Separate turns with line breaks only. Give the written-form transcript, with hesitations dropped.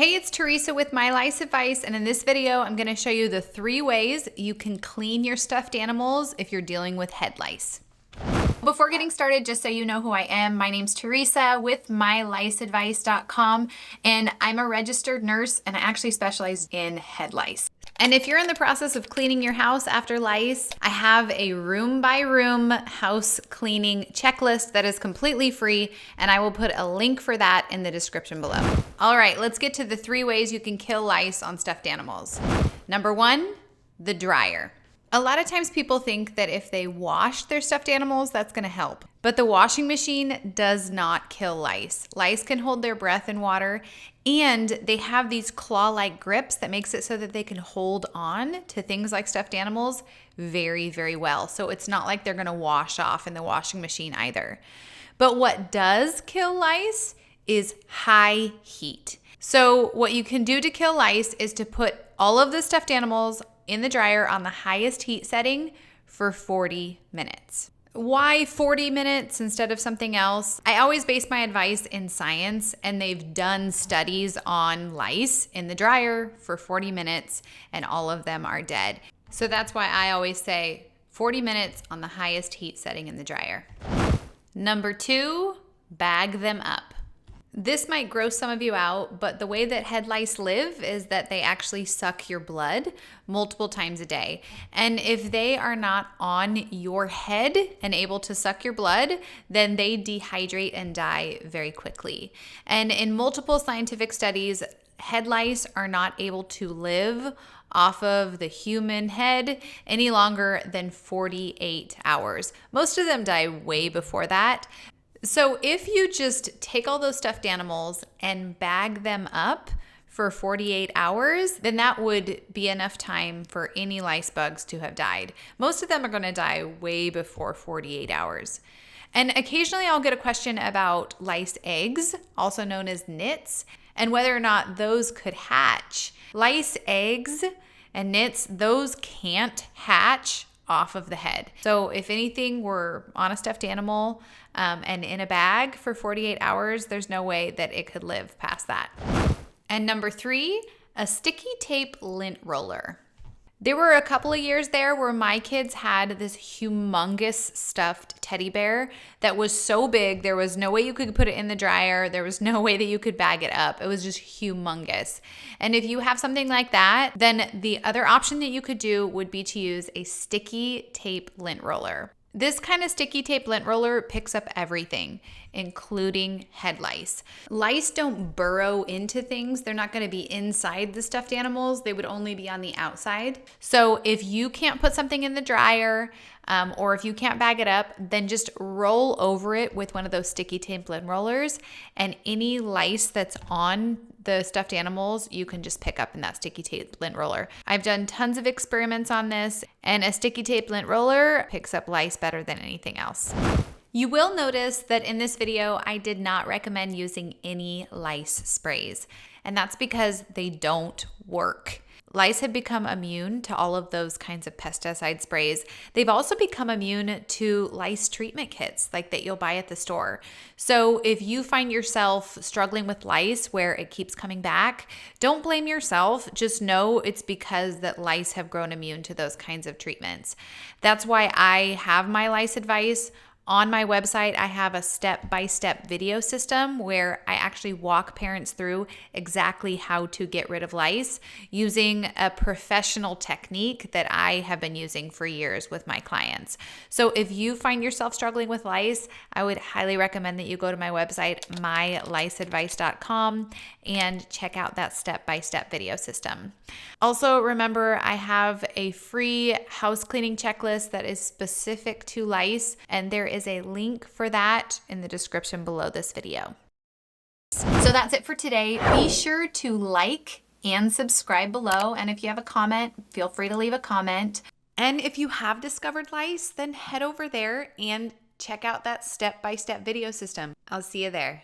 Hey, it's Teresa with My Lice Advice, and in this video, I'm gonna show you the 3 ways you can clean your stuffed animals if you're dealing with head lice. Before getting started, just so you know who I am, my name's Teresa with myliceadvice.com, and I'm a registered nurse, and I actually specialize in head lice. And if you're in the process of cleaning your house after lice, I have a room by room house cleaning checklist that is completely free, and I will put a link for that in the description below. All right, let's get to the 3 ways you can kill lice on stuffed animals. Number 1, the dryer. A lot of times people think that if they wash their stuffed animals, that's gonna help. But the washing machine does not kill lice. Lice can hold their breath in water, and they have these claw-like grips that makes it so that they can hold on to things like stuffed animals very, very well. So it's not like they're gonna wash off in the washing machine either. But what does kill lice is high heat. So what you can do to kill lice is to put all of the stuffed animals in the dryer on the highest heat setting for 40 minutes. Why 40 minutes instead of something else? I always base my advice in science, and they've done studies on lice in the dryer for 40 minutes, and all of them are dead. So that's why I always say 40 minutes on the highest heat setting in the dryer. Number 2, bag them up. This might gross some of you out, but the way that head lice live is that they actually suck your blood multiple times a day. And if they are not on your head and able to suck your blood, then they dehydrate and die very quickly. And in multiple scientific studies, head lice are not able to live off of the human head any longer than 48 hours. Most of them die way before that. So if you just take all those stuffed animals and bag them up for 48 hours, then that would be enough time for any lice bugs to have died. Most of them are going to die way before 48 hours. And occasionally I'll get a question about lice eggs, also known as nits, and whether or not those could hatch. Lice eggs and nits, those can't hatch off of the head. So if anything were on a stuffed animal and in a bag for 48 hours, there's no way that it could live past that. And number 3, a sticky tape lint roller. There were a couple of years there where my kids had this humongous stuffed teddy bear that was so big, there was no way you could put it in the dryer. There was no way that you could bag it up. It was just humongous. And if you have something like that, then the other option that you could do would be to use a sticky tape lint roller. This kind of sticky tape lint roller picks up everything, including head lice. Lice don't burrow into things. They're not going to be inside the stuffed animals. They would only be on the outside. So if you can't put something in the dryer, or if you can't bag it up, then just roll over it with one of those sticky tape lint rollers, and any lice that's on the stuffed animals, you can just pick up in that sticky tape lint roller. I've done tons of experiments on this, and a sticky tape lint roller picks up lice better than anything else. You will notice that in this video, I did not recommend using any lice sprays, and that's because they don't work. Lice have become immune to all of those kinds of pesticide sprays. They've also become immune to lice treatment kits like that you'll buy at the store. So if you find yourself struggling with lice where it keeps coming back, don't blame yourself. Just know it's because that lice have grown immune to those kinds of treatments. That's why I have My Lice Advice. On my website, I have a step-by-step video system where I actually walk parents through exactly how to get rid of lice using a professional technique that I have been using for years with my clients. So if you find yourself struggling with lice, I would highly recommend that you go to my website, myliceadvice.com, and check out that step-by-step video system. Also, remember, I have a free house cleaning checklist that is specific to lice, and there is a link for that in the description below this video. So that's it for today. Be sure to like and subscribe below. And if you have a comment, feel free to leave a comment. And if you have discovered lice, then head over there and check out that step-by-step video system. I'll see you there.